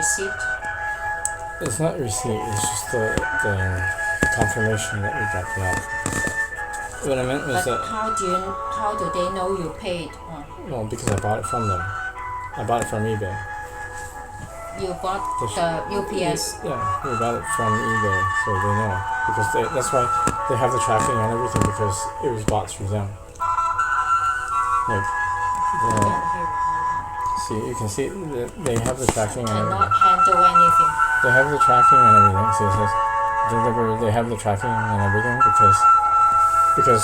receipt? It's not receipt. It's just the confirmation that we got the out. What I meant was But that. how do they know you paid? Well, because I bought it from them. I bought it from eBay. You bought the UPS. Yeah, we bought it from eBay, so they know because that's why they have the tracking and everything because it was bought through them. Like, see, you can see they have the tracking and everything. Cannot handle anything. They have the tracking and everything. So it says deliver. They have the tracking and everything because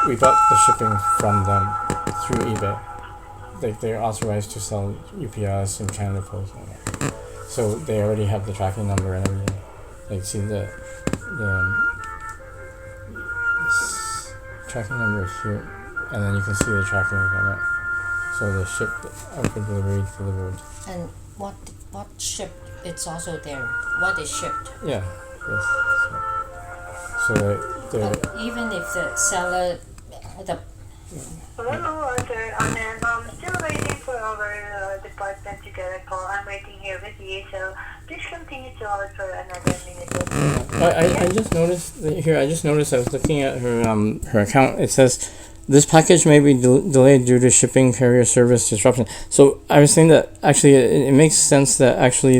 we bought the shipping from them through eBay. They're authorized to sell UPS and Canada Post and all that. So they already have the tracking number and everything. Like see the tracking number is here, and then you can see the tracking from it. So the shipped out for delivery delivered. And what shipped? It's also there. What is shipped? Yeah. Yes. So But even if the seller, Hello, sir. I'm still waiting for our department to get a call. I'm waiting here with you, so please continue to hold for another minute. I just noticed here. I was looking at her account. It says this package may be delayed due to shipping carrier service disruption. So I was saying that actually it makes sense that actually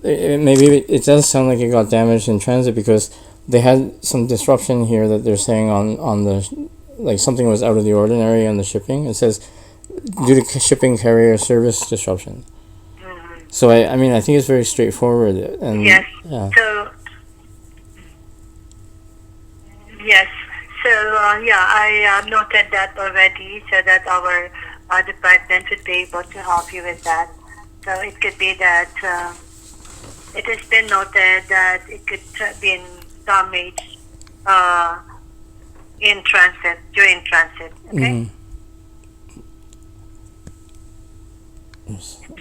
maybe it does sound like it got damaged in transit because they had some disruption here that they're saying on the like something was out of the ordinary on the shipping. It says due to shipping carrier service disruption. Mm-hmm. So I mean I think it's very straightforward and yes. Yeah. So yes. So I noted that already, so that our department would be able to help you with that. So it could be that it has been noted that it could have been damaged during transit. Okay. Mm-hmm.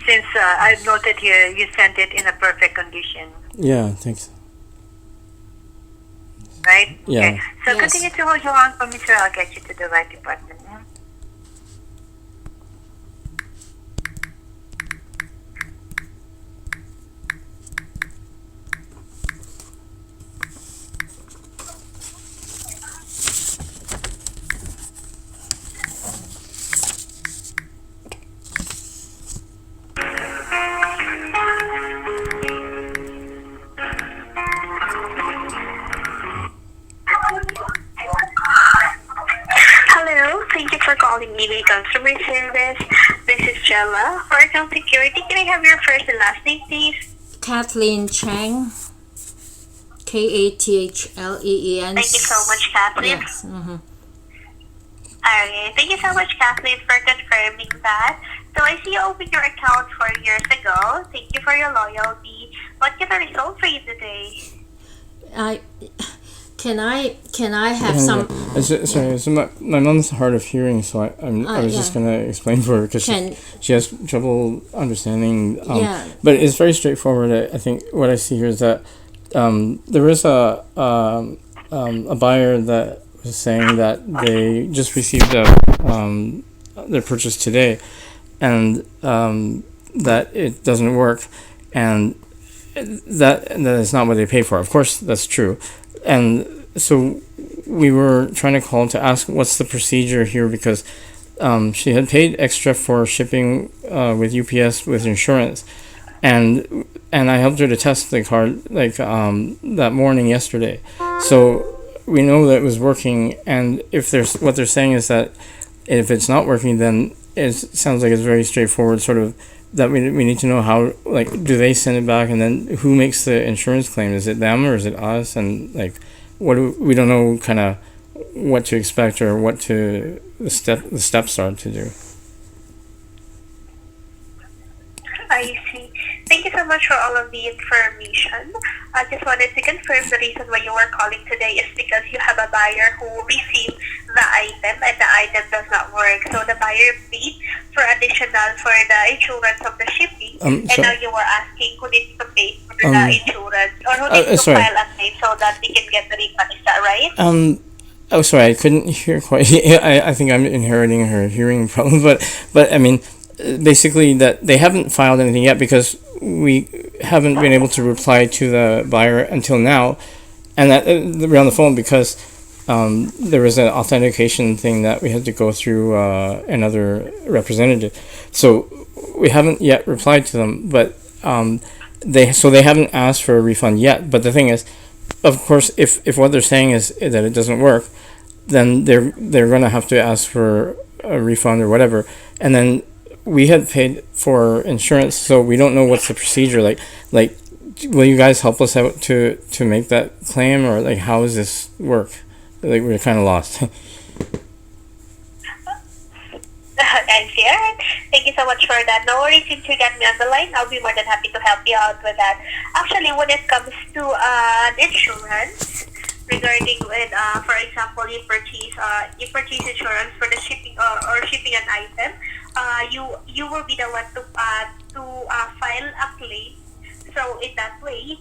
Since I've noted here, you sent it in a perfect condition. Yeah, thanks. Right? Yeah. Okay. So Yes. continue to hold your on for me, sir. I'll get you to the right department. Yeah? Hello, thank you for calling eBay customer service. This is Chela. For account security, can I have your first and last name, please? Kathleen Chang, Kathleen. Thank you so much, Kathleen. Yes. Mm-hmm. Okay, thank you so much, Kathleen, for confirming that. So I see you opened your account 4 years ago. Thank you for your loyalty. What can I resolve for you today? Can I have some? Sorry, so my mom's hard of hearing, so I was just gonna explain for her because she has trouble understanding. But it's very straightforward. I think what I see here is that there was a buyer that was saying that they just received their purchase today, and that it doesn't work, and that is not what they paid for. Of course, that's true. And so we were trying to call to ask what's the procedure here because she had paid extra for shipping with UPS with insurance, and I helped her to test the card that morning yesterday. So we know that it was working, and if what they're saying is that if it's not working, then it sounds like it's very straightforward. Sort of that we need to know how do they send it back, and then who makes the insurance claim? Is it them or is it us? And we don't know kind of what to expect or what the steps are to do. I see. Thank you so much for all of the information. I just wanted to confirm the reason why you were calling today is because you have a buyer who received the item and the item does not work. So the buyer paid for additional for the insurance of the shipping, and now you were asking who needs to pay for the insurance or who needs to file a claim so that they can get the refund. Is that right? Oh, sorry, I couldn't hear quite. I think I'm inheriting her hearing problem, but I mean, basically that they haven't filed anything yet because we haven't been able to reply to the buyer until now, and that we're on the phone because there was an authentication thing that we had to go through another representative. So we haven't yet replied to them, but they haven't asked for a refund yet. But the thing is, of course, if what they're saying is that it doesn't work, then they're gonna have to ask for a refund or whatever. And then we had paid for insurance, so we don't know what's the procedure like. Will you guys help us out to make that claim, or like how does this work? Like we're kind of lost. I'm here. Thank you so much for that. No worries, since you got me on the line, I'll be more than happy to help you out with that. Actually, when it comes to insurance, regarding with, for example, you purchase insurance for the shipping or shipping an item, you will be the one to file a claim. So in that way,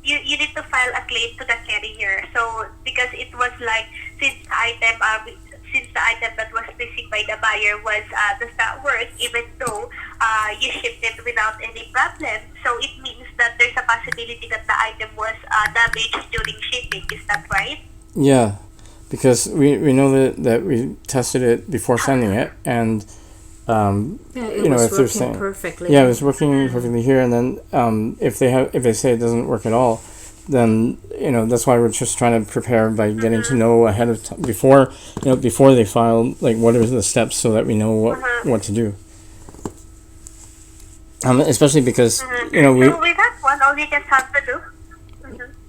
you need to file a claim to the carrier. So because it was like since the item that was missing by the buyer does not work, even though you shipped it without any problem. So it means that there's a possibility that the item was damaged during shipping. Is that right? Yeah, because we know that we tested it before sending it, and it was working perfectly. Yeah, it was working perfectly here, and then if they say it doesn't work at all, then that's why we're just trying to prepare by getting to know ahead of time before they file, like what are the steps so that we know what to do. Especially because we. So with that one, all you just have to do.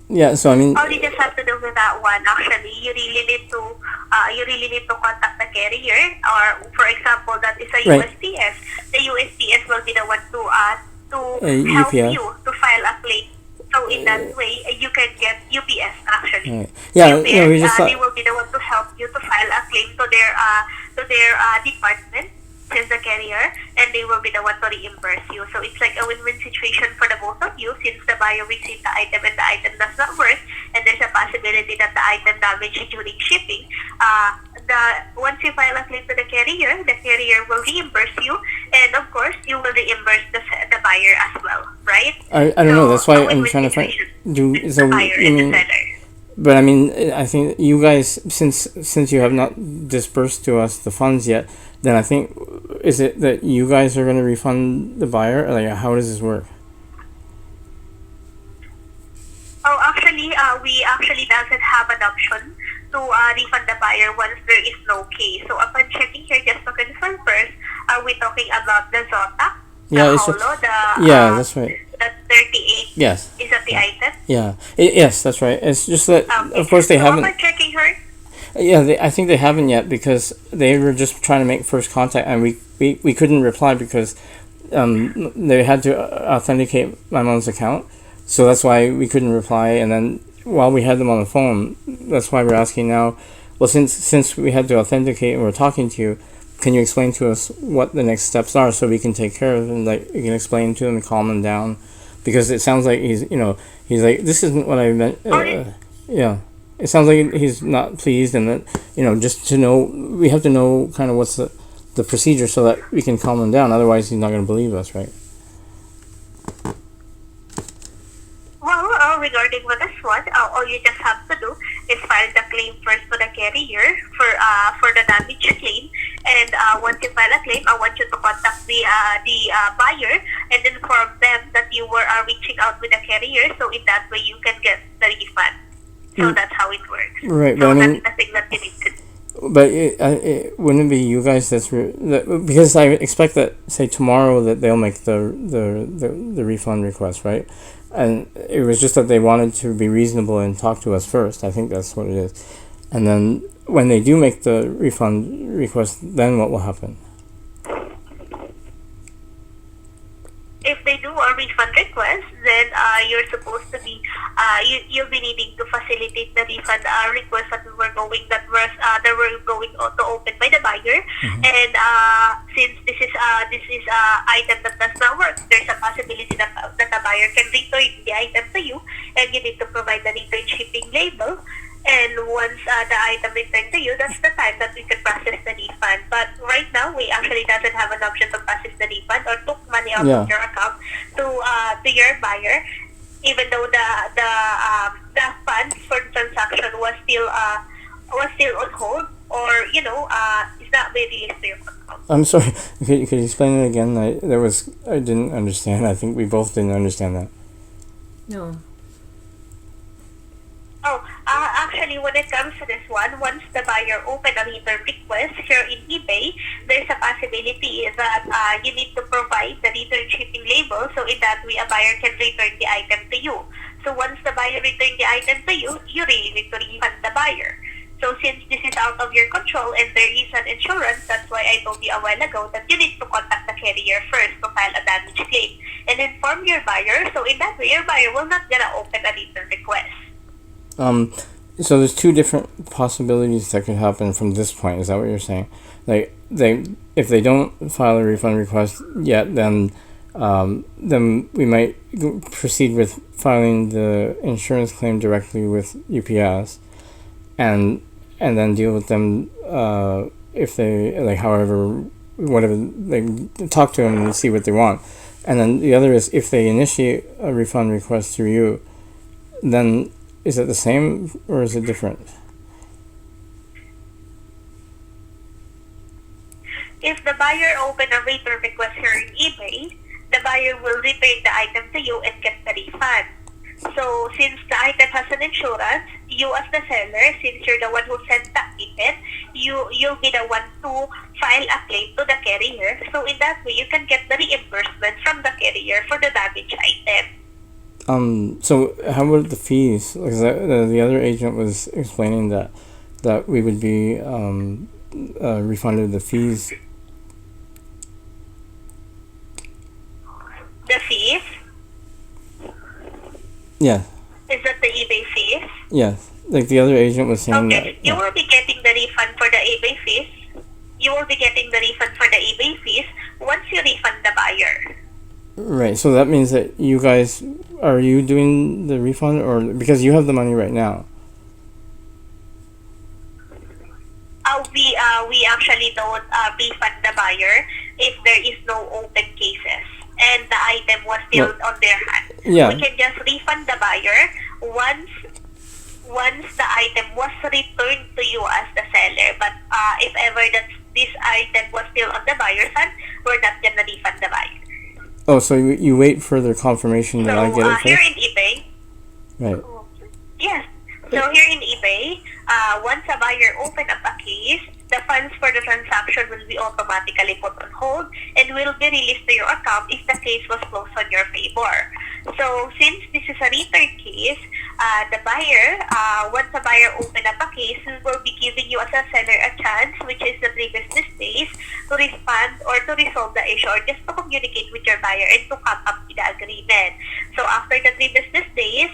Yeah, so I mean. All you just have to do with that one, actually, you really need to contact the carrier, or for example, that is a right. USPS. The USPS will be the one to help you to file a claim. So in that way, you can get UPS actually. Right. Yeah, UPS, we just they will be the one to help you to file a claim to their department, as the carrier, and they will be the one to reimburse you. So it's like a win-win situation for the both of you, since the buyer received the item and the item does not work, and there's a possibility that the item damaged during shipping. Once you file a claim to the carrier will reimburse you, and of course you will reimburse the buyer as well, right? I don't know. That's why I'm trying to find. The buyer and the seller. But I mean, I think you guys, since you have not dispersed to us the funds yet, then I think, is it that you guys are going to refund the buyer? Or like, how does this work? Oh, actually, we actually doesn't have an option to refund the buyer once there is no case. So upon checking here, just to confirm first, are we talking about the Zotac? Yeah, that's right. The 38. Yes. Is that the item? Yeah. Yes, that's right. It's just that, of course, they haven't. Upon checking her. Yeah, I think they haven't yet, because they were just trying to make first contact, and we couldn't reply because they had to authenticate my mom's account. So that's why we couldn't reply. And then while we had them on the phone, that's why we're asking now. Well, since we had to authenticate and we're talking to you, can you explain to us what the next steps are so we can take care of them? Like, you can explain to them and calm them down, because it sounds like he's like, this isn't what I meant. Yeah, it sounds like he's not pleased, and that just to know, we have to know kind of what's the procedure so that we can calm him down. Otherwise, he's not going to believe us, right? Well, regarding with this one, all you just have to do is file the claim first to the carrier for the damage claim. And once you file a claim, I want you to contact the buyer and inform them that you were reaching out with the carrier. So in that way, you can get the refund. So that's how it works. Right, so but I mean, that's the thing that you need to do. But it wouldn't it be you guys because I expect that, say, tomorrow, that they'll make the refund request, right? And it was just that they wanted to be reasonable and talk to us first. I think that's what it is. And then when they do make the refund request, then what will happen? If they do a refund request, then you're supposed to be you'll be needing to facilitate the refund request that were going to open by the buyer. And since this is item that does not work, there's a possibility that the buyer can return the item to you, and you need to provide the return shipping label. And once the item returned to you, that's the time that we can process the refund. But right now, we actually doesn't have an option to process the refund or took money out of your account. to your buyer, even though the funds for the transaction was still on hold, or is not really released to your account. I'm sorry. Could you explain it again? I didn't understand. I think we both didn't understand that. No. Oh, actually, when it comes to this one, once the buyer open a return request here in eBay, there's a possibility that you need to provide the return shipping label, so in that way a buyer can return the item to you. So once the buyer return the item to you, you really need to refund the buyer. So since this is out of your control and there is an insurance, that's why I told you a while ago that you need to contact the carrier first to file a damage claim and inform your buyer. So in that way, your buyer will not gonna open a return request. So there's two different possibilities that could happen from this point. Is that what you're saying? Like if they don't file a refund request yet, then we might proceed with filing the insurance claim directly with UPS, and then deal with them if they whatever they talk to them and see what they want. And then the other is if they initiate a refund request through you, then is it the same or is it different? If the buyer open a return request here in eBay, the buyer will return the item to you and get the refund. So since the item has an insurance, you as the seller, since you're the one who sent the item, you'll be the one to file a claim to the carrier. So in that way, you can get the reimbursement from the carrier for the damaged item. So how about the fees? Because the other agent was explaining that we would be refunded the fees. The fees? Yeah. Is that the eBay fees? Yes. Like the other agent was saying that. You will be getting the refund for the eBay fees. You will be getting the refund for the eBay fees once you refund the buyer. Right. So that means that you guys, are you doing the refund, or because you have the money right now? We actually don't refund the buyer if there is no open cases and the item was still on their hand. Yeah. We can just refund the buyer once the item was returned to you as the seller. But if ever that this item was still on the buyer's hand, we're not gonna refund the buyer. Oh, so you wait for their confirmation that I get it first? Here in eBay. Right. Yes. So here in eBay, once a buyer open up a case, the funds for the transaction will be automatically put on hold and will be released to your account if the case was closed on your favor. So since this is a return case, the buyer, once the buyer open up a case, will be giving you as a seller a chance, which is the 3 business days, to respond or to resolve the issue or just to communicate with your buyer and to come up with the agreement. So after the 3 business days,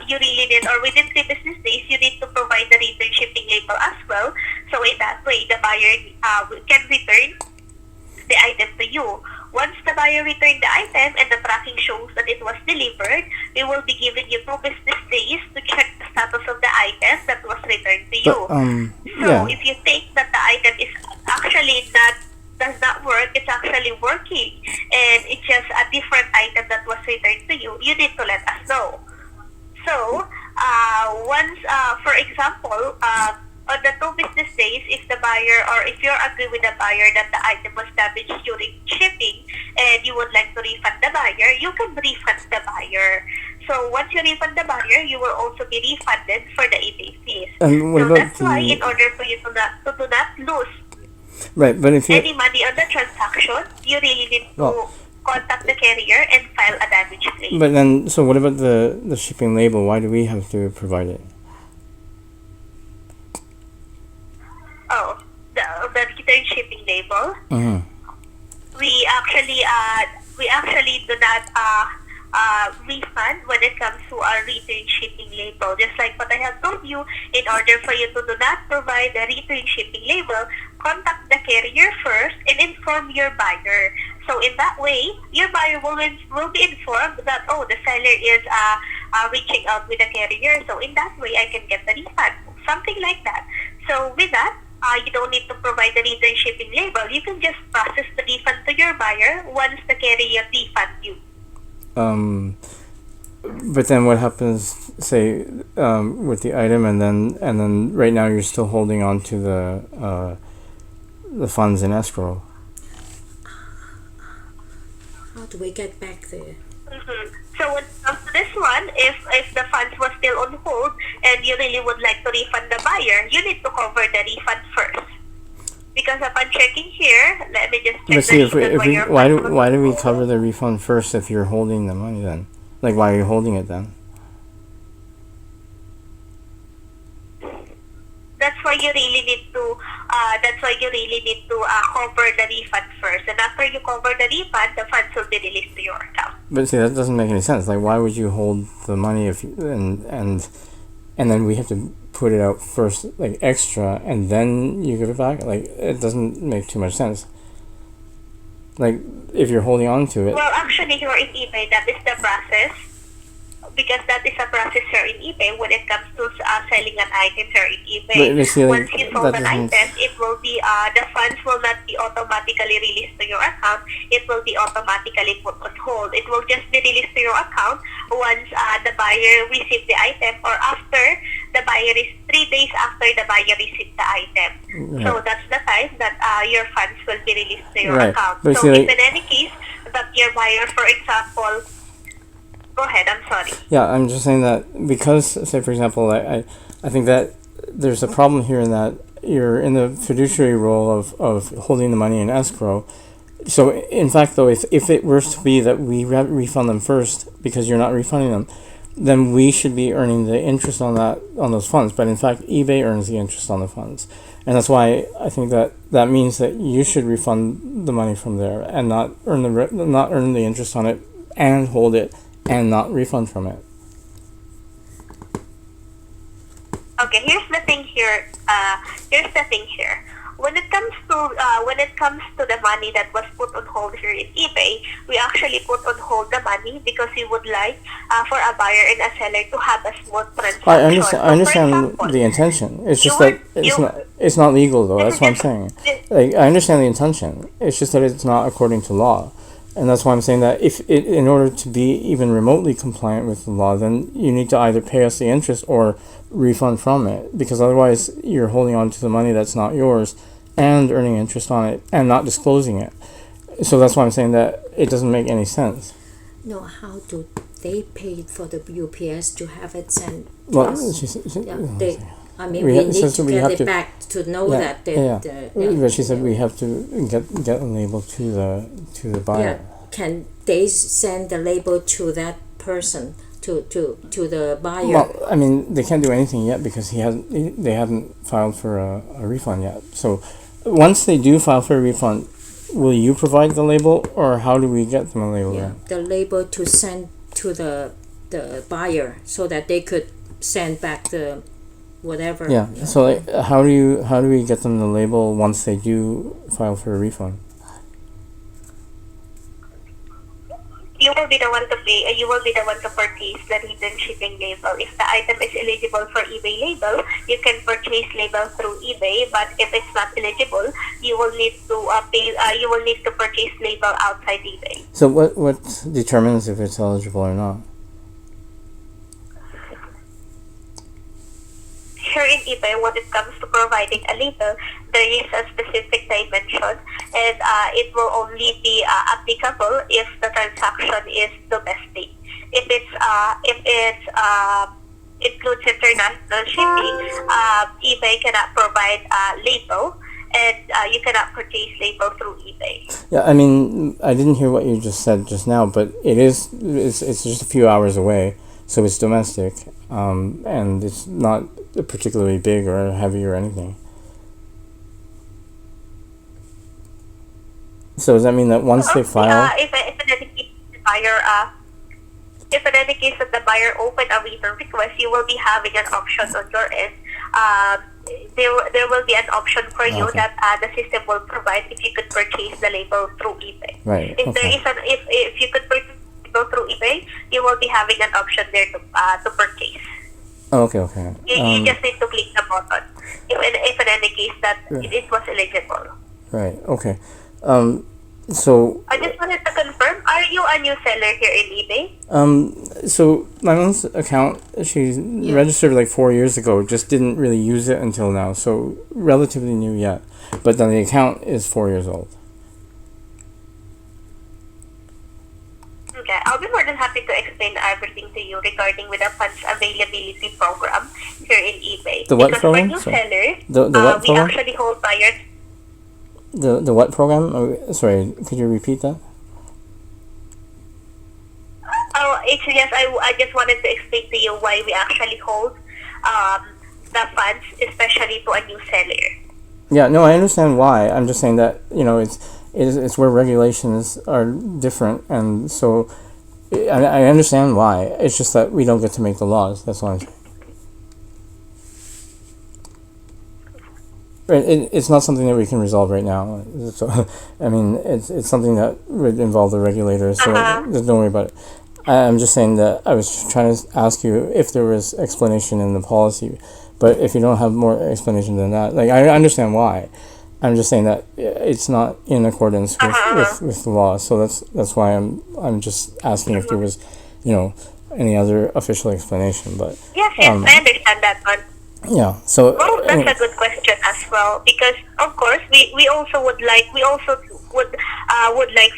you really need, or within 3 business days, you need to provide the return shipping label as well. So in that way, the buyer can return the item to you. Once the buyer returns the item and the tracking shows that it was delivered, we will be giving you 2 business days to check the status of the item that was returned to you. So if you think that the item is actually does not work, it's actually working, and it's just a different item that was returned to you, you need to let us know. So, once, for example, on the 2 business days, if the buyer or if you agree with the buyer that the item was damaged during shipping and you would like to refund the buyer, you can refund the buyer. So, once you refund the buyer, you will also be refunded for the eBay fees. So, that's why in order for you to do not lose but if any money on the transaction, you really need to contact the carrier and file a damage claim. But then, so what about the shipping label? Why do we have to provide it? Oh, the return shipping label. Mm-hmm. We actually do not refund when it comes to our return shipping label. Just like what I have told you, in order for you to do not provide the return shipping label, contact the carrier first and inform your buyer. So in that way, your buyer will be informed that, the seller is reaching out with the carrier. So in that way, I can get the refund. Something like that. So with that, you don't need to provide the return shipping label. You can just process the refund to your buyer once the carrier refunds you. But then what happens, say, with the item, and then right now you're still holding on to the funds in escrow. How do we get back there? So when it comes to this one, if the funds was still on hold and you really would like to refund the buyer, you need to cover the refund first. Because upon checking here, let me just check But see, why do we cover the refund first if you're holding the money then? Like, why are you holding it then? That's why you really need to. Cover the refund first, and after you cover the refund, the funds will be released to your account. But see, that doesn't make any sense. Like, why would you hold the money if you, and then we have to put it out first, like extra, and then you give it back? Like, it doesn't make too much sense. Like, if you're holding on to it. Well, actually, here in eBay, that is the process. Because that is a process here in eBay when it comes to selling an item here in eBay. But Once you sold an item, it will be the funds will not be automatically released to your account. It will be automatically put on hold. It will just be released to your account once the buyer receives the item, or after the buyer is 3 days after the buyer receives the item. Right. So that's the time that your funds will be released to your account. But so if in any case that your buyer, for example, go ahead, I'm sorry. Yeah, I'm just saying that because, say, for example, I think that there's a problem here in that you're in the fiduciary role of holding the money in escrow. So, in fact, though, if it were to be that we refund them first because you're not refunding them, then we should be earning the interest on those funds. But in fact, eBay earns the interest on the funds. And that's why I think that means that you should refund the money from there and not earn the interest on it and hold it and not refund from it. Okay, here's the thing here. When it comes to the money that was put on hold here in eBay, we actually put on hold the money because we would like for a buyer and a seller to have a smooth transaction. I understand the intention. It's just that it's not legal though. That's what I'm saying. Like, I understand the intention. It's just that it's not according to law. And that's why I'm saying that in order to be even remotely compliant with the law, then you need to either pay us the interest or refund from it, because otherwise you're holding on to the money that's not yours and earning interest on it and not disclosing it. So that's why I'm saying that it doesn't make any sense. No, how do they pay for the UPS to have it sent to well, us? We need to get it back to know that. But she said we have to get a label to the buyer. Yeah. Can they send the label to that person, to the buyer? Well, I mean, they can't do anything yet because they haven't filed for a refund yet. So once they do file for a refund, will you provide the label, or how do we get them a label? Yeah, the label to send to the buyer so that they could send back the whatever. Yeah. So like, how do we get them the label once they do file for a refund? You will be the one to pay. You will be the one to purchase the hidden shipping label. If the item is eligible for eBay label, you can purchase label through eBay. But if it's not eligible, you will need to pay. You will need to purchase label outside eBay. So what determines if it's eligible or not? Here in eBay, when it comes to providing a label, there is a specific dimension, and it will only be applicable if the transaction is domestic. If it includes international shipping, eBay cannot provide a label, and you cannot purchase label through eBay. Yeah, I mean, I didn't hear what you just said just now, but it's just a few hours away, so it's domestic, and it's not particularly big or heavy or anything. So does that mean that once they file? If in any case the buyer, if in any case that the buyer open a return request, you will be having an option on your end. There will be an option for you that the system will provide if you could purchase the label through eBay. Right. If you could purchase the label through eBay, you will be having an option there to purchase. Okay. You just need to click the button if in any case that it was eligible. Right. Okay. So I just wanted to confirm, are you a new seller here in eBay? So my mom's account, she registered like 4 years ago, just didn't really use it until now, so relatively new yet. But then the account is 4 years old. Okay, I'll be more than happy to explain everything to you regarding with the funds availability program here in eBay. The what because program? for new sellers, The what we program? actually hold buyers. The what program? Oh, sorry, could you repeat that? Oh, it's just I just wanted to explain to you why we actually hold the funds, especially to a new seller. Yeah, no, I understand why. I'm just saying that, it's where regulations are different, and so I understand why. It's just that we don't get to make the laws. That's why. It's not something that we can resolve right now. So, I mean, it's something that would involve the regulators. So don't worry about it. I'm just saying that I was trying to ask you if there was explanation in the policy, but if you don't have more explanation than that, like I understand why. I'm just saying that it's not in accordance with the law. So that's why I'm just asking if there was, any other official explanation. But yes, I understand that one. yeah. So that's a good question as well, because of course we also would like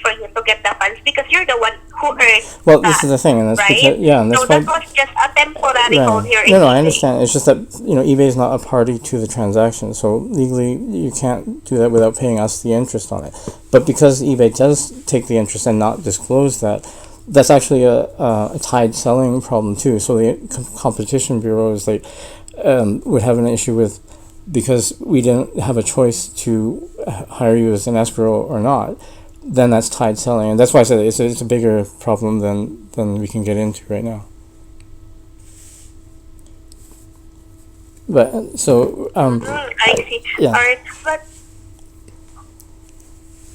for you to get the funds because you're the one who earned. Well, this is the thing, and that's right? because, and that's so why. that was just a temporary Right. hold here. No, I understand. It's just that eBay is not a party to the transaction, so legally you can't do that without paying us the interest on it. But because eBay does take the interest and not disclose that, that's actually a tied selling problem too. So the competition bureau is like would have an issue with, because we didn't have a choice to hire you as an escrow or not. Then that's tied selling, and that's why I said it's a bigger problem than we can get into right now. But so I see. Yeah. All right,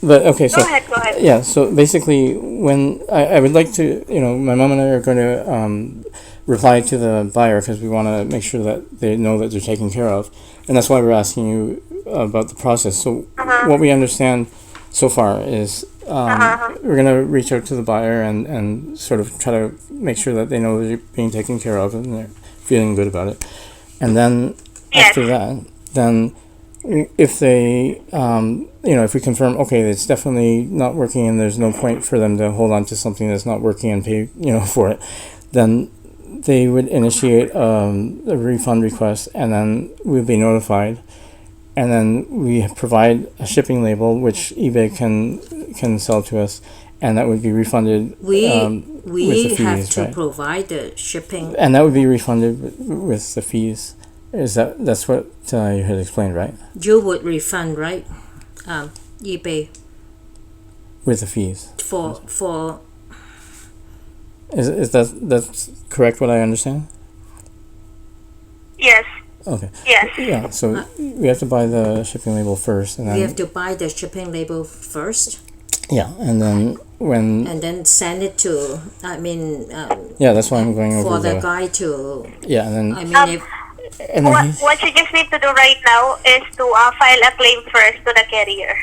But okay, so go ahead. yeah, so basically, when I would like to, my mom and I are going to reply to the buyer because we want to make sure that they know that they're taken care of, and that's why we're asking you about the process. So what we understand so far is we're going to reach out to the buyer and sort of try to make sure that they know they're being taken care of and they're feeling good about it. And then after that, then if they, if we confirm, okay, it's definitely not working and there's no point for them to hold on to something that's not working and pay, for it, then they would initiate a refund request, and then we'll be notified. And then we provide a shipping label, which eBay can sell to us, and that would be refunded. We with the fees, have to right? provide the shipping. And that would be refunded with the fees. That's what you had explained, right? You would refund, right? eBay With the fees. for. Is that's correct? What I understand? Yes. Okay. Yes. Yeah. So we have to buy the shipping label first, and then We have to buy the shipping label first. Yeah, and then And then send it to. Yeah, that's why I'm going over for the guy to. Yeah, and then. I mean, What you just need to do right now is to file a claim first to the carrier.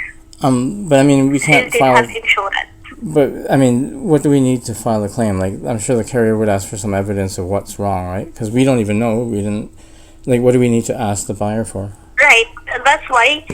But I mean, we can't since it file. has insurance. But I mean, what do we need to file a claim? Like, I'm sure the carrier would ask for some evidence of what's wrong, right? Because we don't even know. We didn't. Like, what do we need to ask the buyer for? Right. That's why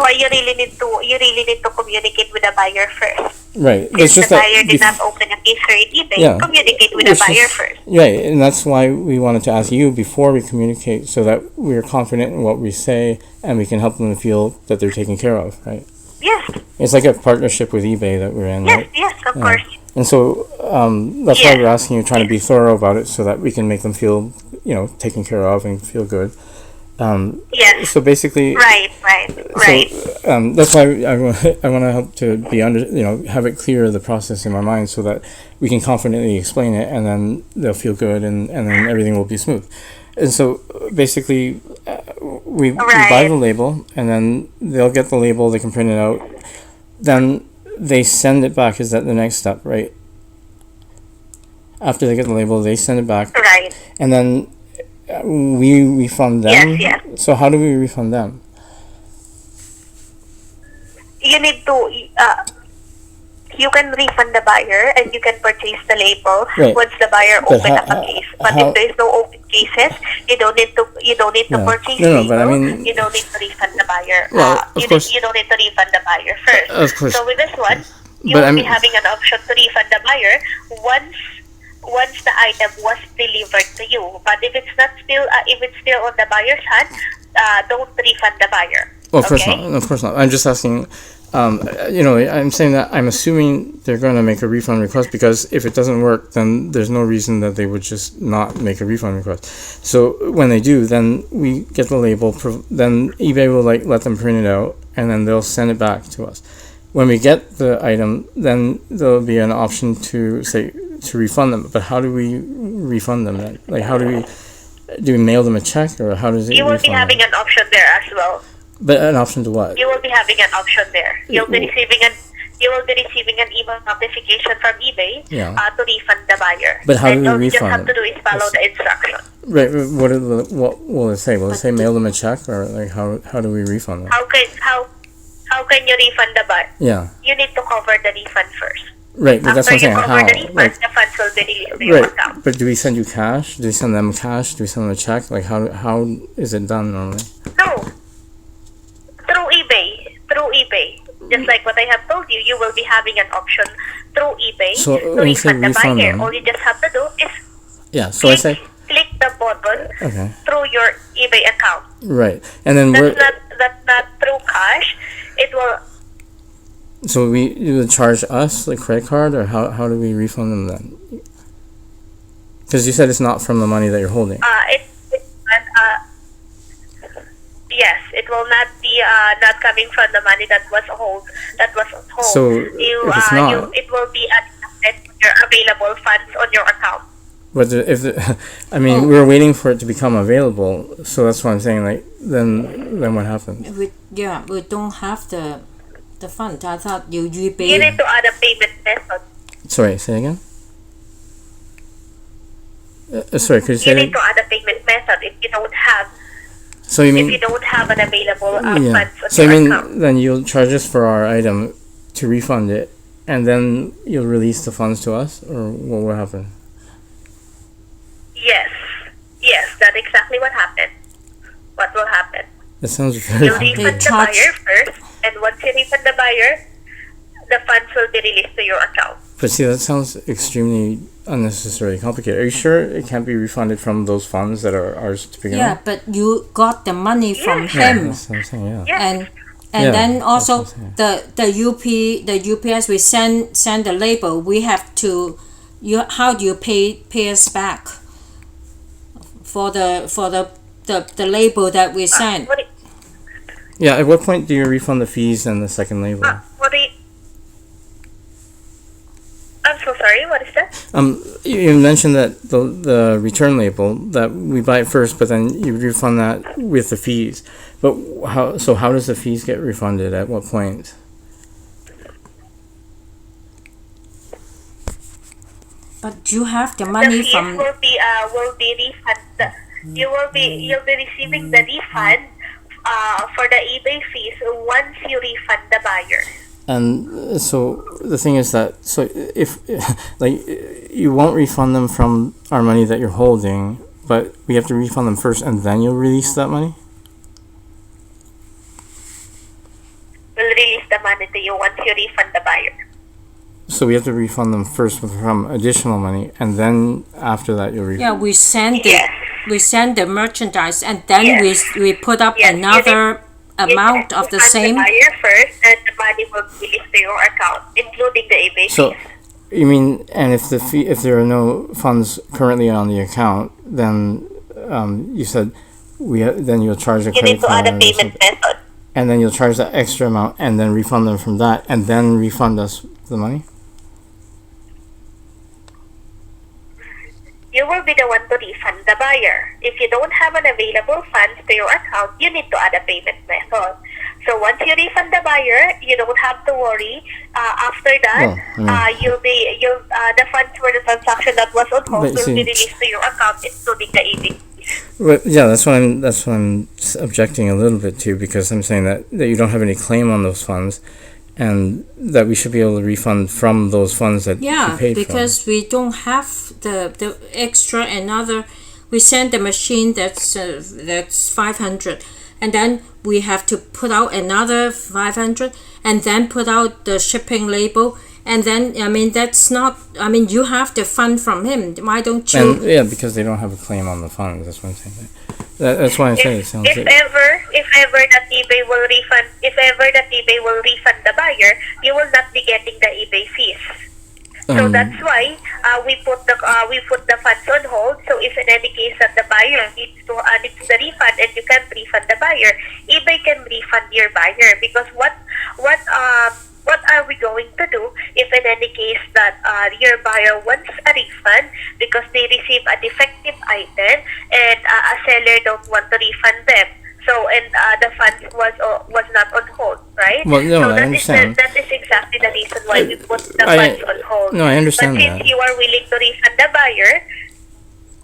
you really need to communicate with the buyer first. Right. If It's just the that buyer did not open a case for eBay, Yeah. communicate with the It's buyer just- first. Right, and that's why we wanted to ask you before we communicate, so that we're confident in what we say and we can help them feel that they're taken care of, right? Yes. It's like a partnership with eBay that we're in, right? Yes, of course. And so that's why Yeah. we're asking you, trying to be thorough about it, so that we can make them feel, taken care of and feel good. Yes. So basically, Right. so that's why I want to help to be have it clear, the process in my mind, so that we can confidently explain it, and then they'll feel good, and then everything will be smooth. And so basically, we buy the label, and then they'll get the label, they can print it out, then they send it back. Is that the next step, right? After they get the label, they send it back, Right. and then we refund them. Yes. So how do we refund them? You need to you can refund the buyer and you can purchase the label Right. once the buyer But open up a case. But how- if there is no open cases, you don't need to Yeah. purchase No, label. but I mean- you don't need to refund the buyer. Well, of course. You don't need to refund the buyer first. Of course. So with this one, you But will I'm- be having an option to refund the buyer once the item was delivered to you. But if it's still on the buyer's hand, don't refund the buyer. Well, of course Okay? not. Of course not. I'm just asking. I'm saying that I'm assuming they're going to make a refund request because if it doesn't work, then there's no reason that they would just not make a refund request. So when they do, then we get the label. Then eBay will let them print it out, and then they'll send it back to us. When we get the item, then there'll be an option to refund them. But how do we refund them then? Like, how do we mail them a check, or how does it? You will be having an option there as well. But an option to what? You will be having an option there. You'll be receiving an email notification from eBay Yeah. to refund the buyer. But how do we all you just refund have to them? do is follow the instruction. Right. What will it say? Will it say mail them a check, or like how do we refund them? How can you refund the buyer? Yeah. You need to cover the refund first. Right. But that's After what I'm saying. you cover How? the refund, Like, the funds will be released to your right. account. But do we send you cash? Do we send them cash? Do we send them a check? Like how is it done normally? No. Through eBay. Just like what I have told you, you will be having an option through eBay So to when you say refund the refund buyer. them- All you just have to do is Yeah. So I say click the button okay. through your eBay account. Right. And then That's not through cash. It will. so you would charge us the credit card, or how do we refund them then? Because you said it's not from the money that you're holding. Yes, it will not be not coming from the money that was hold. So, if it's not- it will be adjusted to your available funds on your account. But I mean, we're waiting for it to become available, so that's what I'm saying. Like, then what happens? We don't have the fund. I thought you You pay. need to add a payment method. Sorry, say again. Sorry, could you say You that? need to add a payment method if you don't have So you mean? an available Yeah. funds on So I your mean, account. then you'll charge us for our item to refund it, and then you'll release the funds to us, or what will happen? Yes, that's exactly what happened. What will happen? That sounds very. You'll refund the charge- buyer first, and once you refund the buyer, the funds will be released to your account. But see, that sounds extremely unnecessarily complicated. Are you sure it can't be refunded from those funds that are ours to begin Yeah, with? but you got the money from Yeah. Yeah, him. that's what I'm saying. Yeah. Yes. And Yeah, then also that's what the UPS we send the label, we have to how do you pay us back for the label that we sent? What do Yeah. At what point do you refund the fees and the second label? what do you, I'm so sorry, what is that? You mentioned that the return label that we buy it first, but then you refund that with the fees. But how does the fees get refunded? At what point? But you have the The money fees from will be refunded. You'll be receiving the refund for the eBay fees once you refund the buyer. And so the thing is that if like you won't refund them from our money that you're holding, but we have to refund them first, and then you'll release that money. We'll release the money to you once you refund the buyer. So we have to refund them first from additional money, and then after that you'll refund. we send Yes. we send the merchandise, and then Yes. we put up Yes, another amount of the refund same. the buyer first, and the money will be released to your account, including the eBay So fees. you mean, and if if there are no funds currently on the account, then you said then you'll charge a You credit need to add card a or payment something, method. and then you'll charge that extra amount, and then refund them from that, and then refund us the money. You will be the one to refund the buyer. If you don't have an available funds to your account, you need to add a payment method. So once you refund the buyer, you don't have to worry. After that, the funds for the transaction that was on hold But will see- be released to your account, including the eBay. Well, yeah, that's what I'm objecting a little bit to, because I'm saying that you don't have any claim on those funds, and that we should be able to refund from those funds that we paid because from. we don't have the extra another. We send the machine that's 500, and then we have to put out another 500, and then put out the shipping label. And then, that's not, you have the fund from him. Why don't you? And, because they don't have a claim on the funds. That's what I'm saying. That's why I say it sounds if ever that eBay will refund, the buyer, you will not be getting the eBay fees. So that's why we put the funds on hold. So if in any case that the buyer needs the refund and you can't refund the buyer, eBay can refund your buyer, because what are we going to do if in any case that your buyer wants a refund because they receive a defective item and a seller don't want to refund them? So, and the funds was not on hold, right? Well, no, so I understand. That is exactly the reason why we put the funds on hold. No, I understand but that. since you are willing to refund the buyer...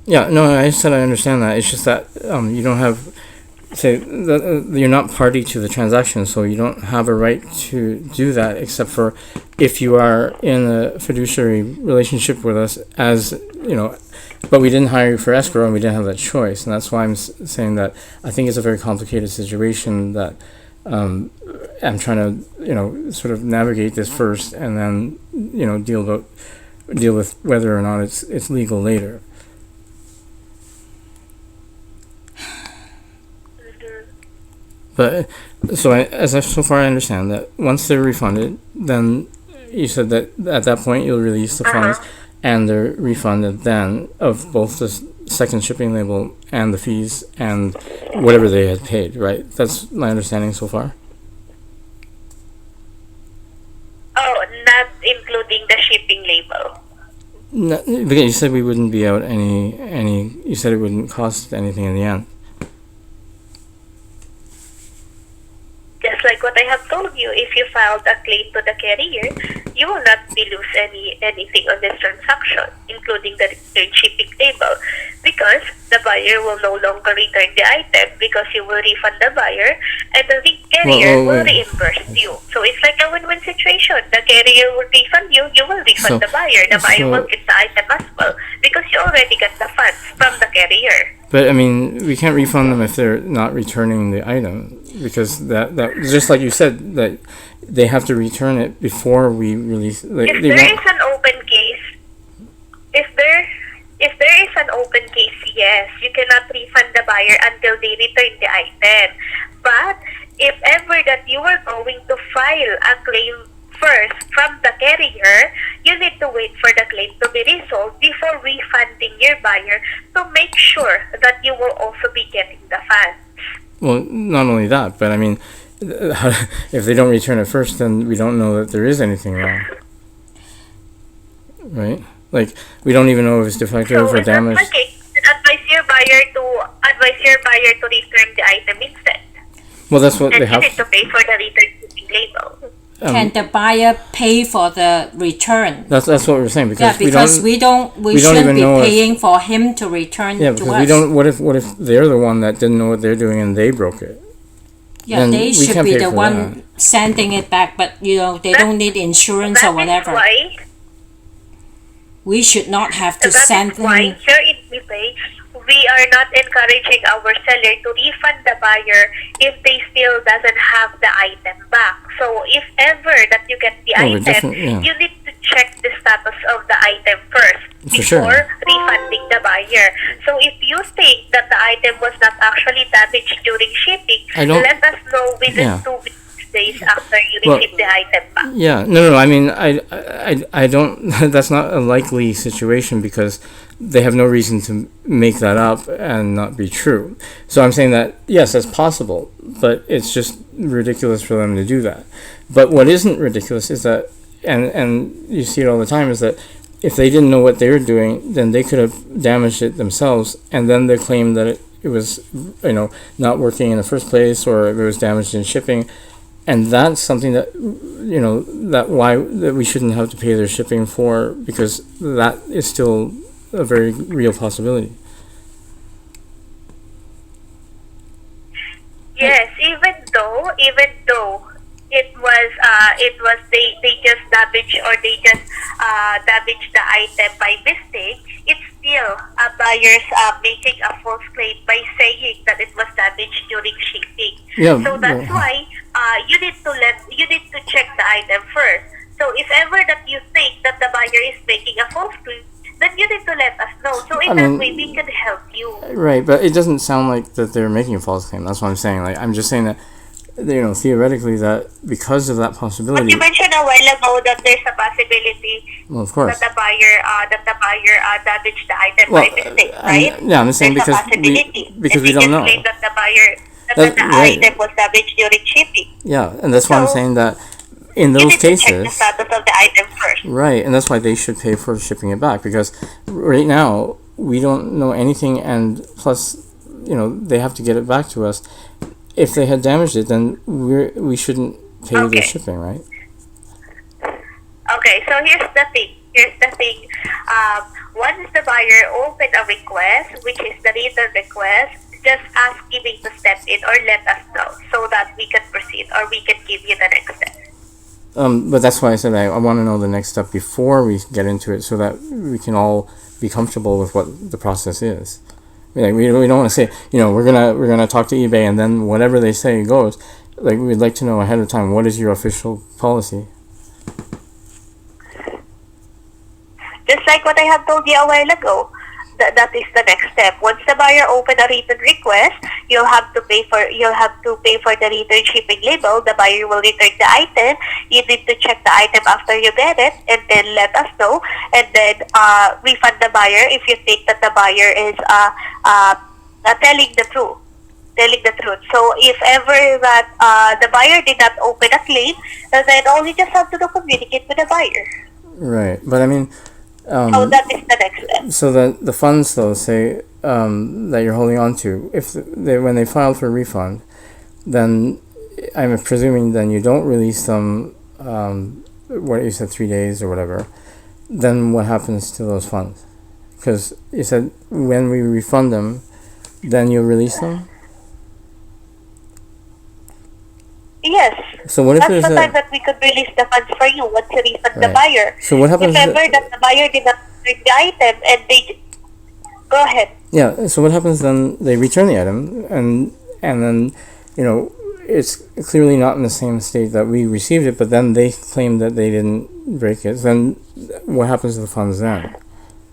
Yeah, no, I said I understand that. It's just that you don't have... you're not party to the transaction, so you don't have a right to do that, except for if you are in a fiduciary relationship with us, as but we didn't hire you for escrow and we didn't have that choice. And that's why I'm saying that I think it's a very complicated situation that I'm trying to sort of navigate this first, and then deal with whether or not it's legal later. But so far I understand that once they're refunded, then you said that at that point you'll release the funds, and they're refunded then of both the second shipping label and the fees and whatever they had paid, right? That's my understanding so far. Oh, not including the shipping label. No, because you said we wouldn't be out any. You said it wouldn't cost anything in the end. Just like what I have told you, if you filed a claim to the carrier, you will not be lose anything on this transaction, including the return shipping label, because the buyer will no longer return the item because you will refund the buyer and the carrier will reimburse you. So it's like a win-win situation. The carrier will refund you, you will refund the buyer. The buyer will get the item as well because you already got the funds from the carrier. But we can't refund them if they're not returning the item, because that just like you said, that they have to return it before we release. If there is an open case, if there is an open case, yes, you cannot refund the buyer until they return the item. But if ever that you are going to file a claim first from the carrier, you need to wait for the claim to be resolved before refunding your buyer to make sure that you will also be getting the funds. Well, not only that, but if they don't return it first, then we don't know that there is anything wrong, right? Like, we don't even know if it's defective or damaged. Okay, advise your buyer to return the item instead. Well, that's what they have. And you need to pay for the return shipping label. Can the buyer pay for the return? That's what we're saying, because we shouldn't be paying for him to return to us. Yeah, because we don't. What if they're the one that didn't know what they're doing and they broke it? Yeah, then they should be the one sending it back, but they don't need insurance or whatever. We should not have to send them. That is why here in eBay, we are not encouraging our seller to refund the buyer if they still doesn't have the item back. So if ever that you get the item, you need to check the status of the item first before refunding the buyer. So if you think that the item was not actually damaged during shipping, let us know within 2 days after you receive the item back. Yeah, no. I mean, I don't. That's not a likely situation, because they have no reason to make that up and not be true. So I'm saying that yes, that's possible, but it's just ridiculous for them to do that. But what isn't ridiculous is that, and you see it all the time, is that if they didn't know what they were doing, then they could have damaged it themselves, and then they claim that it was not working in the first place, or it was damaged in shipping. And that's something that that we shouldn't have to pay their shipping for, because that is still a very real possibility. Yes, even though they just damaged, or they just damaged the item by mistake, it's still a buyer's making a false claim by saying that it was damaged during shipping. Yeah, so that's why you need to check the item first. So if ever that you think that the buyer is making a false claim, then you need to let us know. So in that way, we can help you. Right, but it doesn't sound like that they're making a false claim. That's what I'm saying. Like, I'm just saying that, theoretically, that because of that possibility. But you mentioned a while ago that there's a possibility. Well, of course. That the buyer damaged the item by mistake, right? I'm saying there's because we don't know. Claim that the item was damaged during shipping. Yeah, and that's why I'm saying that in those cases, check the status of the item first. Right, and that's why they should pay for shipping it back, because right now we don't know anything, and plus, they have to get it back to us. If they had damaged it, then we shouldn't pay the shipping, right? Okay, so here's the thing. Once the buyer opened a request, which is the return request, just ask eBay to step in or let us know so that we can proceed, or we can give you the next step. But that's why I said I want to know the next step before we get into it, so that we can all be comfortable with what the process is. Like, we don't want to say, we're gonna talk to eBay, and then whatever they say goes. Like, we'd like to know ahead of time, what is your official policy? Just like what I have told you a while ago, that is the next step. Once the buyer open a return request, you'll have to pay for the return shipping label. The buyer will return the item. You need to check the item after you get it, and then let us know, and then refund the buyer if you think that the buyer is telling the truth. So if ever that the buyer did not open a claim, then all you just have to do communicate with the buyer. Right, but I mean. So that is the next step. So the funds, though, say that you're holding on to, when they filed for a refund, then I'm presuming then you don't release them. What you said, 3 days or whatever. Then what happens to those funds? Because you said when we refund them, then you'll release them. Yes. So what if that's the time that we could release the funds for you once you refund the buyer. So what happens if ever that the buyer did not return the item and they go ahead. Yeah. So what happens then? They return the item, and then it's clearly not in the same state that we received it, but then they claim that they didn't break it. Then what happens to the funds then?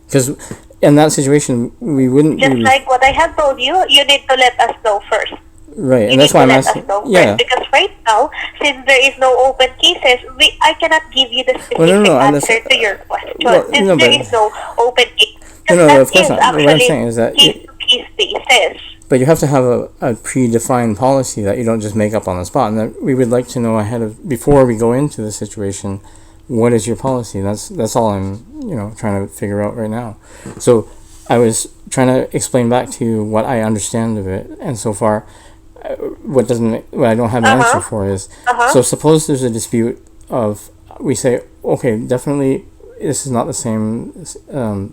Because in that situation, we wouldn't. Just like what I have told you, you need to let us know first. Right, and that's why I'm asking. Yeah. Because right now, since there is no open cases, I cannot give you the specific answer to your question. Since there is no open case. No, of course not. What I'm saying is that case basis. But you have to have a predefined policy that you don't just make up on the spot, and that we would like to know before we go into the situation, what is your policy? That's all I'm trying to figure out right now. So I was trying to explain back to you what I understand of it, and so far. What I don't have an answer for is so suppose there's a dispute we say, okay, definitely this is not the same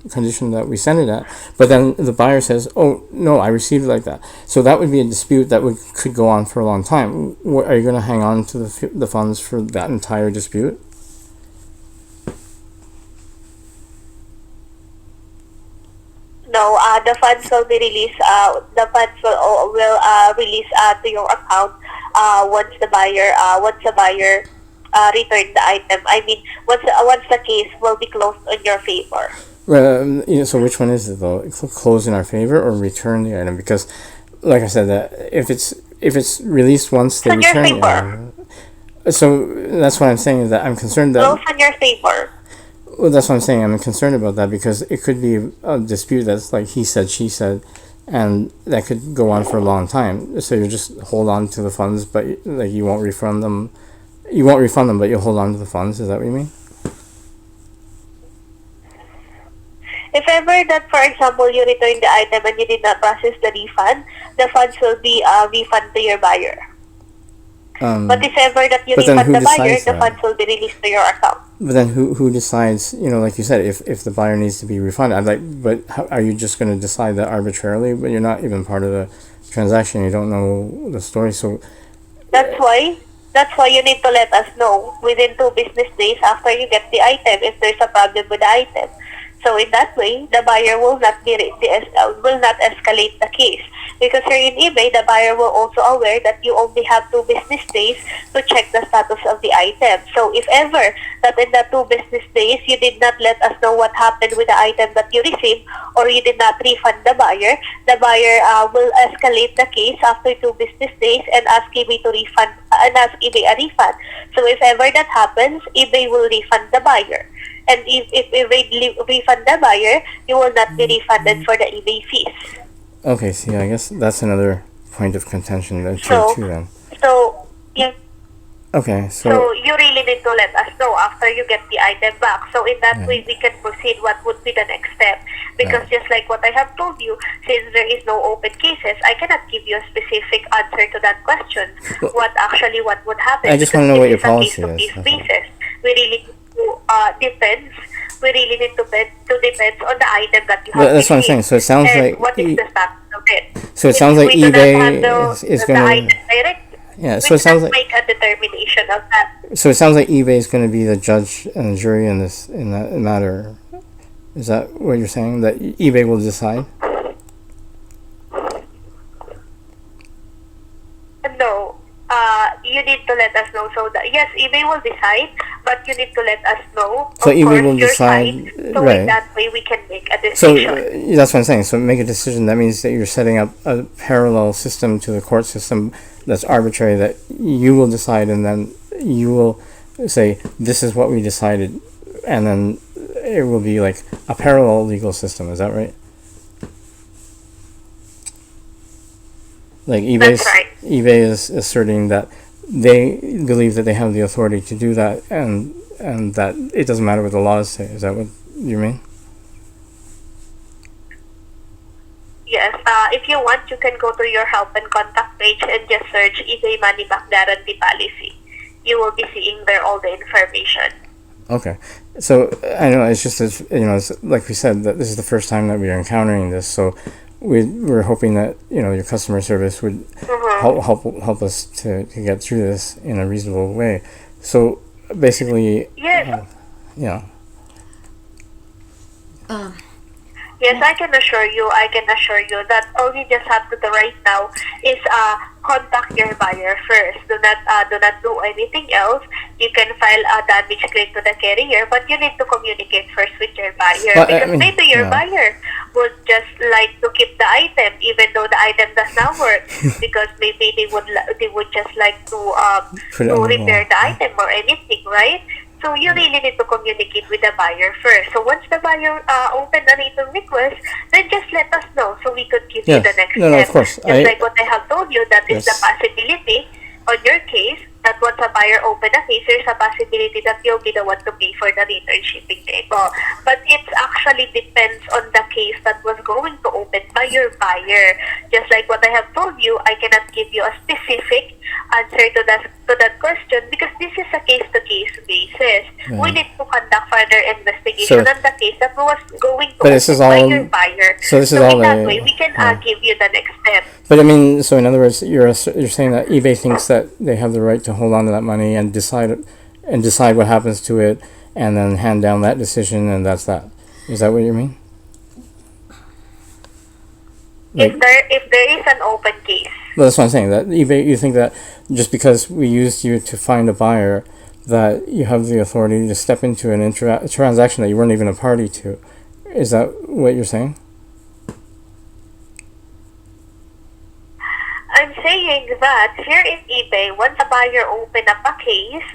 condition that we sent it at, but then the buyer says, oh no, I received it like that. So that would be a dispute that could go on for a long time. Are you going to hang on to the funds for that entire dispute? No, the funds will be released. The funds will release to your account once the buyer return the item. I mean, once the case will be closed in your favor. So which one is it though? Close in our favor or return the item? Because, like I said, that if it's released once they return the item. So that's what I'm saying, is that I'm concerned that. Close in your favor. Well, that's what I'm saying. I'm concerned about that because it could be a dispute that's like he said, she said, and that could go on for a long time. So you just hold on to the funds, but like you won't refund them. You won't refund them, but you'll hold on to the funds. Is that what you mean? If ever that, for example, you return the item and you did not process the refund, the funds will be refunded to your buyer. But if ever that you refund the buyer, the funds will be released to your account. But then who decides, like you said, if the buyer needs to be refunded? But how, are you just going to decide that arbitrarily? But you're not even part of the transaction. You don't know the story. So that's why That's why you need to let us know within 2 business days after you get the item if there's a problem with the item. So in that way, the buyer will not will not escalate the case, because here in eBay, the buyer will also aware that you only have 2 business days to check the status of the item. So if ever that in the 2 business days you did not let us know what happened with the item that you received, or you did not refund the buyer will escalate the case after 2 business days and ask eBay to refund and ask eBay a refund. So if ever that happens, eBay will refund the buyer. And if eBay refund the buyer, you will not be refunded for the eBay fees. Okay, see, I guess that's another point of contention there too then. So, yeah. Okay, So you really need to let us know after you get the item back. So in that way, we can proceed what would be the next step. Because just like what I have told you, since there is no open cases, I cannot give you a specific answer to that question. Well, What would happen? I just want to know what your policy is. Basis. We really need to depends. We really need to depend on the item that you have. Well, that's what I'm saying. So it sounds like what is the status of it? So it sounds like eBay is going to. Yeah, so it sounds like make a determination of that. So it sounds like eBay is going to be the judge and the jury in that matter. Is that what you're saying? That eBay will decide? No. You need to let us know. So that yes, eBay will decide, but you need to let us know. So eBay will decide, so right? In that way, we can make a So decision. that's what I'm saying. So make a decision. That means that you're setting up a parallel system to the court system that's arbitrary. That you will decide, and then you will say this is what we decided, and then it will be like a parallel legal system. Is that right? Like eBay is asserting that they believe that they have the authority to do that, and that it doesn't matter what the laws say. Is that what you mean? Yes. If you want, you can go to your help and contact page and just search eBay money back guarantee policy. You will be seeing there all the information. Okay. So I know it's just it's like we said that this is the first time that we are encountering this. So we're hoping that your customer service would help us to get through this in a reasonable way. So basically, yes. Yes, I can assure you that all you just have to do right now is contact your buyer first. Do not do anything else. You can file a damage claim to the carrier, but you need to communicate first with your buyer, because maybe your buyer would just like to keep the item even though the item does not work, because maybe they would just like to repair the item or anything, right? So you really need to communicate with the buyer first. So once the buyer opened a return request, then just let us know so we could give you the next step. No, of course. Just like what I have told you, that is the possibility on your case, that once a buyer opened a case, there's a possibility that you'll be the one to pay for the return shipping label. But it actually depends on the case that was going to open by your buyer. Just like what I have told you, I cannot give you a specific answer to that question, because this is a case-to-case basis. We need to conduct further investigation on the case that was going to open by your buyer. So this is in that way, we can give you the next step. But I mean, so in other words, you're saying that eBay thinks that they have the right to hold on to that money and decide what happens to it, and then hand down that decision, and that's that. Is that what you mean? If there is an open case. Well, that's what I'm saying. That eBay, you think that just because we used you to find a buyer, that you have the authority to step into a transaction that you weren't even a party to. Is that what you're saying? I'm saying that here in eBay, once a buyer open up a case,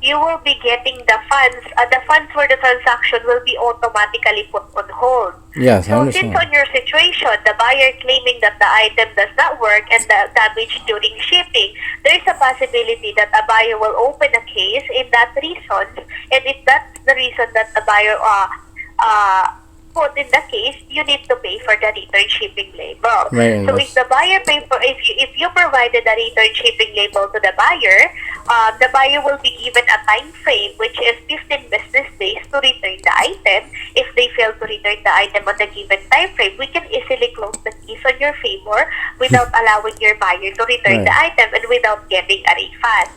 you will be getting the funds. The funds for the transaction will be automatically put on hold. Yes, I so understand. Since on your situation, the buyer claiming that the item does not work and the damage during shipping, there is a possibility that a buyer will open a case in that reason, and if that's the reason that the buyer put in the case, you need to pay for the return shipping label. Right, so if the buyer if you provided the return shipping label to the buyer will be given a time frame, which is 15 business days to return the item. If they fail to return the item on the given time frame, we can easily close the case on your favor without allowing your buyer to return the item and without getting a refund.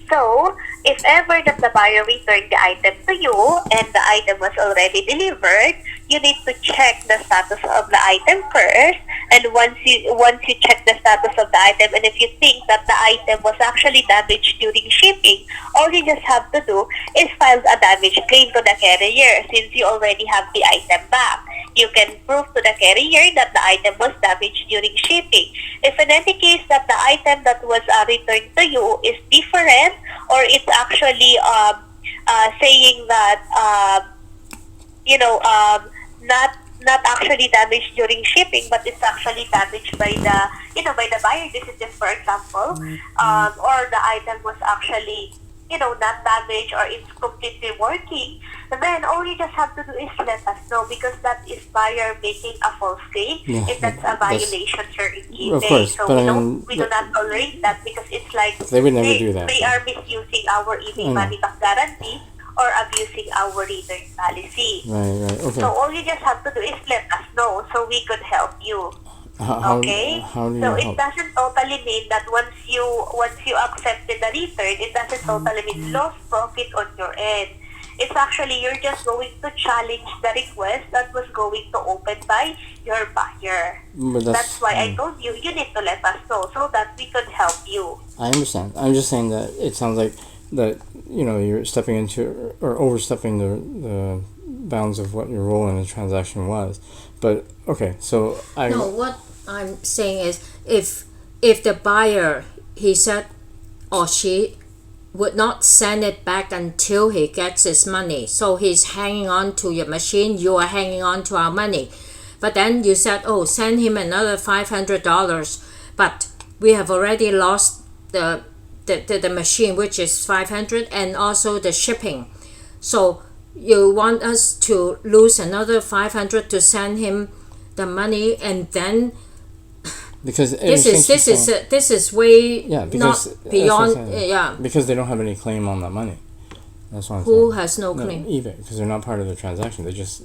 So, if ever that the buyer returned the item to you and the item was already delivered, you need to check the status of the item first. And once you check the status of the item, and if you think that the item was actually damaged during shipping, all you just have to do is file a damage claim to the carrier since you already have the item back. You can prove to the carrier that the item was damaged during shipping. If in any case that the item that was returned to you is different, or it's actually saying that not actually damaged during shipping, but it's actually damaged by the buyer. This is just for example, or the item was actually not damaged or it's completely working, then all you just have to do is let us know, because that is buyer making a false claim, and that's a violation here in eBay. Of course, so we do not tolerate that, because it's like they would never do that. They are misusing our eBay money back guarantee or abusing our return policy. Right. Okay. So all you just have to do is let us know so we could help you. How do so you it help? doesn't totally mean that once you accepted the return, it doesn't totally mean lost profit on your end. It's actually you're just going to challenge the request that was going to open by your buyer. But that's why I told you need to let us know so that we could help you. I understand. I'm just saying that it sounds like that you're stepping into or overstepping the bounds of what your role in the transaction was. But okay, so No, what I'm saying is if the buyer, he said or she would not send it back until he gets his money. So he's hanging on to your machine, you are hanging on to our money. But then you said, send him another $500, but we have already lost the machine, which is $500, and also the shipping. So you want us to lose another $500 to send him the money, and then because this is way not beyond because they don't have any claim on that money. That's what I'm saying. Who saying. has no claim? eBay, because they're not part of the transaction. They just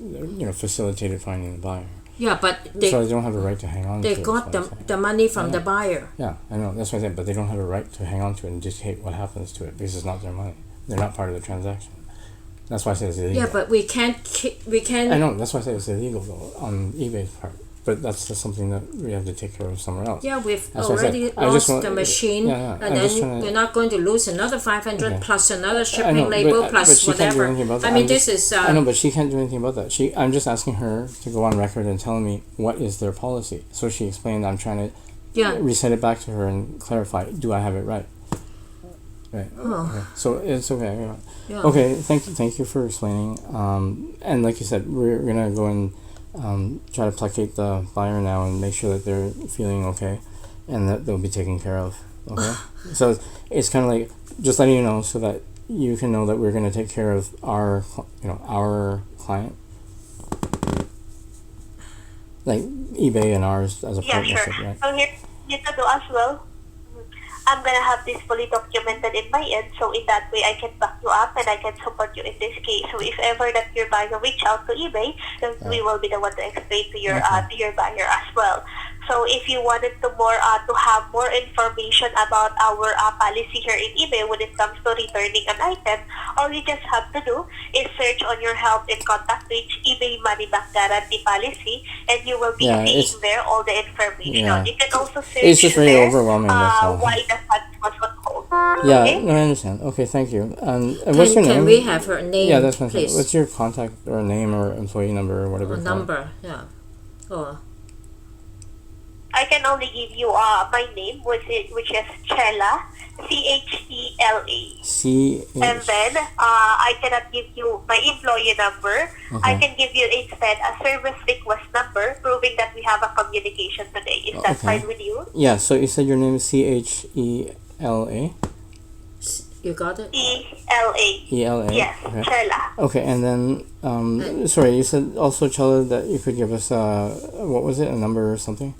facilitated finding the buyer. Yeah, but so they don't have a right to hang on to it. They got the money from the buyer. Yeah, I know. That's what I said. But they don't have a right to hang on to it and dictate what happens to it because it's not their money. They're not part of the transaction. That's why I say it's illegal. Yeah, but we can't. I know. That's why I say it's illegal though on eBay's part. But that's just something that we have to take care of somewhere else. Yeah, we've already lost the machine, and then we're not going to lose another $500 plus another shipping label plus but whatever. I mean, this is. I know, but she can't do anything about that. I'm just asking her to go on record and tell me what is their policy. So she explained. I'm trying to reset it back to her and clarify. Do I have it right? Right. Oh. Okay. So it's okay. Yeah. Okay. Thank you for explaining. And like you said, we're gonna go and try to placate the buyer now and make sure that they're feeling okay, and that they'll be taken care of. Okay. So it's kind of like just letting you know so that you can know that we're gonna take care of our client, like eBay and ours as a partnership, sure. right? So here you can do as well. I'm gonna have this fully documented in my end, so in that way I can back you up and I can support you in this case. So if ever that your buyer reach out to eBay, then we will be the one to explain to your buyer as well. So if you wanted to have more information about our policy here in eBay when it comes to returning an item, all you just have to do is search on your help and contact page eBay Money Back Guarantee Policy, and you will be seeing there all the information. Yeah. You can also search it's just really overwhelming. why the funds was on hold. Yeah, okay? No, I understand. Okay, thank you. What's your name? Can we have her name? Yeah, that's my please. What's your contact or name or employee number or whatever? Number, yeah. Oh. I can only give you my name, which is Chela, Chela. And then I cannot give you my employee number. Okay. I can give you instead a service request number proving that we have a communication today. Is that fine with you? Yeah. So you said your name is Chela. You got it? ELA. Yes, okay. Chela. Okay, and then sorry, you said also Chela that you could give us what was it, a number or something?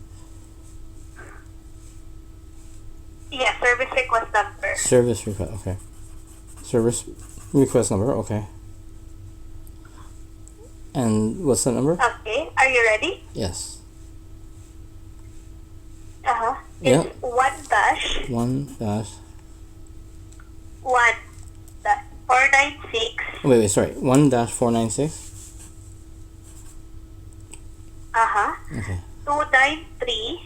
Yeah, service request number. Service request, okay. Service request number, okay. And what's the number? Okay, are you ready? Yes. It's 1 dash 1 dash 1-496. Wait, sorry. 1-496? Okay. 293.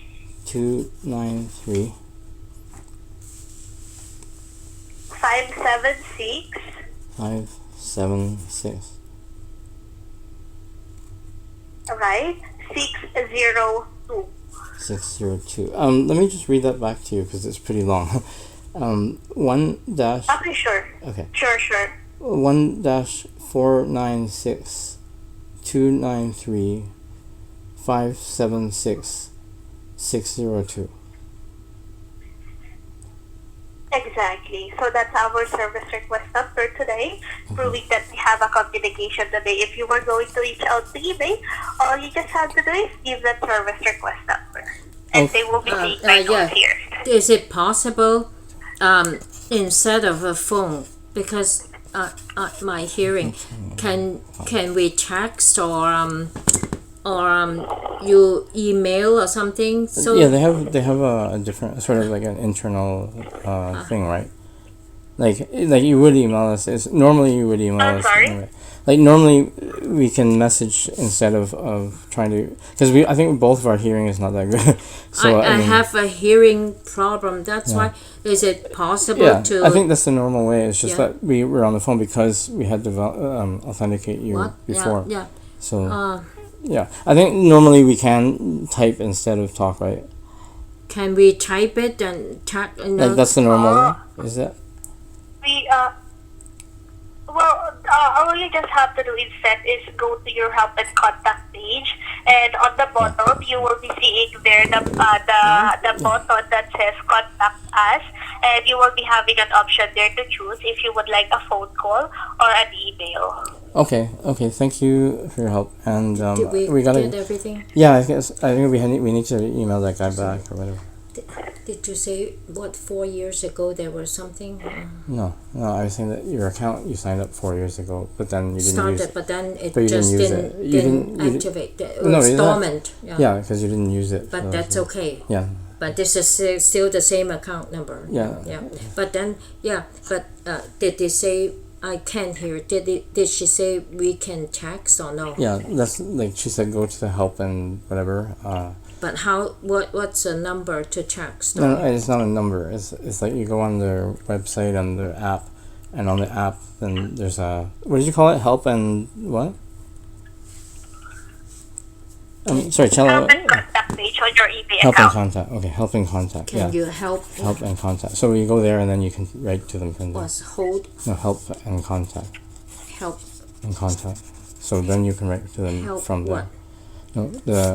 293. 576. 576. Right? 602. 602. Let me just read that back to you because it's pretty long. 1 dash. Okay, sure. Okay. Sure. 1-496 293 576 602. Exactly. So that's our service request number today, proving that we have a communication today. If you were going to reach out to eBay, all you just have to do is give that service request number. And they will be seeing my notes here. Is it possible, instead of a phone, because my hearing, can we text or you email or something? So Yeah, they have a different sort of like an internal thing, right? Like you would email us. Normally you would email us. Sorry? Anyway. Like normally we can message instead of trying to, because I think both of our hearing is not that good. So I have a hearing problem. That's why. Is it possible to? I think that's the normal way. It's just that we were on the phone because we had to authenticate you before. Yeah. So yeah, I think normally we can type instead of talk, right? Can we type it and type? Like that's the normal way. Is that? All you just have to do instead is go to your help and contact page, and on the bottom you will be seeing there the button that says contact us, and you will be having an option there to choose if you would like a phone call or an email. Okay. Thank you for your help. And Did we gotta get everything? Yeah, I think we need to email that guy back or whatever. Did you say 4 years ago there was something? No, I was saying that your account you signed up 4 years ago, but then you didn't Started, use it. but then it But you just didn't use it. didn't activate. It No, was isn't that- dormant. Yeah, because you didn't use it. But that's okay. Yeah. But this is still the same account number. Yeah. But then, did they say, I can't hear, did she say we can text or no? Yeah, that's like she said. Go to the help and whatever. But what's a number to text? No, it's not a number. It's like you go on their website and their app, and on the app then there's a, what did you call it? Help and what? Sorry, Chela. Help and contact page on your eBay Help and account. contact. Okay, help and contact. Can you help? Help and contact. So you go there and then you can write to them from there. Was hold No, help and contact. help And contact. So then you can write to them help from there. what? No,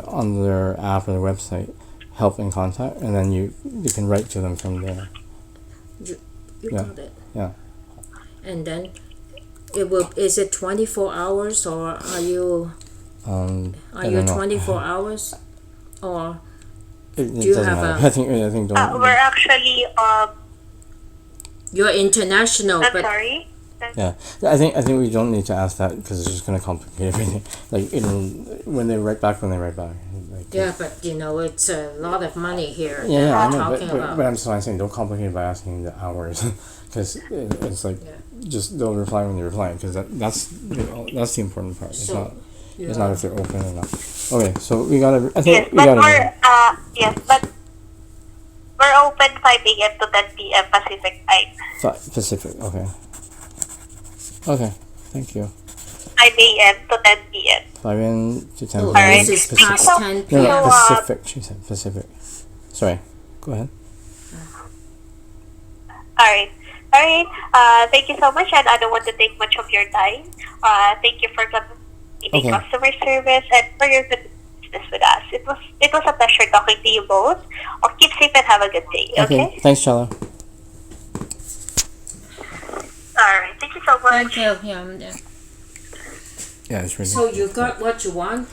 on their app or their website, help and contact, and then you can write to them from there. You Yeah. got it. Yeah. And then is it 24 hours or are you I are don't you know. 24 hours or It do you doesn't have matter. I think don't. We're actually you're international, I'm but sorry. Yeah, I think we don't need to ask that because it's just gonna complicate everything. Like when they write back. Like, yeah, but it's a lot of money here. Yeah, that I we're know, talking about. but I'm saying don't complicate it by asking the hours, because it's like just they'll reply when they reply, because that's the important part. It's not if they're open or not. Okay, so we gotta. I think we gotta. But we're open 5 a.m. to 10 p.m. Pacific time. Pacific. Okay, thank you. 5 a.m. to 10 p.m. 5 a.m. to 10 p.m. This is Pacific. past 10 No, p.m. Pacific. She said Pacific. Sorry. Go ahead. Alright. Thank you so much, and I don't want to take much of your time. Thank you for giving customer service and for your good business with us. It was a pleasure talking to you both. Keep safe and have a good day. Okay? Thanks, Chela. Alright. Thank you so much. Thank you. Yeah. Yeah, it's really. So you got what you want?